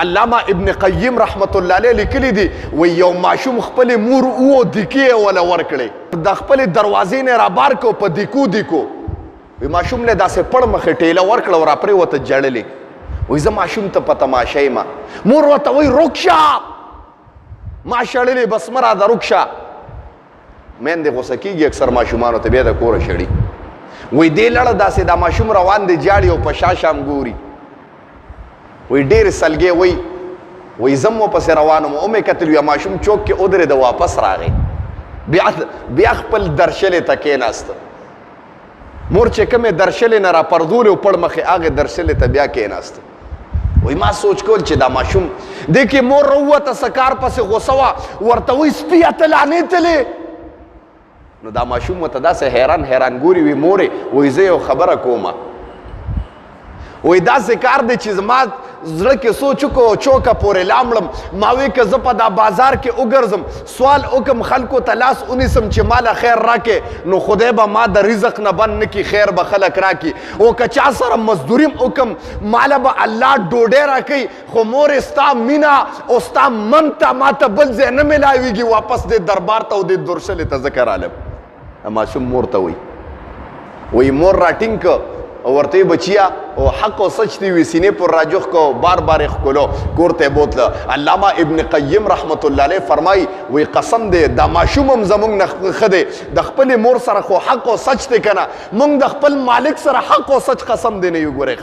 علامه ابن قیم رحمت الله علیه لیکلی دی وی یو ماشوم خپل مور او دکی ولا ورکړي د خپل دروازې نه را بار کو په دیکو وی ماشوم له داسې پړ مخه ټیله ورکړه ور پرې وته جړلې وی زه ماشوم ته په تماشای ما مور ورته وی رکشا ما شړلې بس مرا د رکشا مین دې غوسه کیږي اکثر ماشومانو ته بیا د کوره شړي وی دې لړ داسې دا ماشوم روان دی جاړي او په شاشام ګوري وی ډېر سلګې وی زم پسې روانم او مې کتل یو ماشوم چوک کې ودرې د واپس راغی بیا خپل درشلې ته کېناست مور چې کومې درشلې نه را پردولې او پړ مخې هغې درشلې ته بیا کېناست وی ما سوچ کول چې دا ماشوم دې کې مور راووته سکار پسې غوسه وه ورته وی سپیه ته لعنې تلې نو دا ماشوم ورته داسې حیران ګوري وی مورې وی زه یو خبره کومه وی داسې کار دی چې زما زړه کې سوچ وکړو چوکه پورې لاړم ما وی که زه په دا بازار کې وګرځم سوال وکم خلکو ته لاس ونیسم چې ماله خیر راکې نو خدای به ما د رزق نه بند نه کړي خیر به خلک راکړي او که چا سره مزدوري وکم ماله به الله ډوډۍ راکوي خو مورې ستا مینه او ستا من ته ما ته بل ځای نه میلاویږي واپس دې دربار ته او دې درشلې ته زه رالم ماشوم مور ته وی مور راټینګ که ورته بچیا او حق او سچ دی وی سینې پر راجخ کو بار بار خلو کورته بوتله علامه ابن قیم رحمت الله علیه فرمای وی قسم دې دا ماشومم زمونږ نه خده د خپل مور سره خو حق او سچ دی کنه مونږ د خپل مالک سره حق او سچ قسم دی نه یو ګورې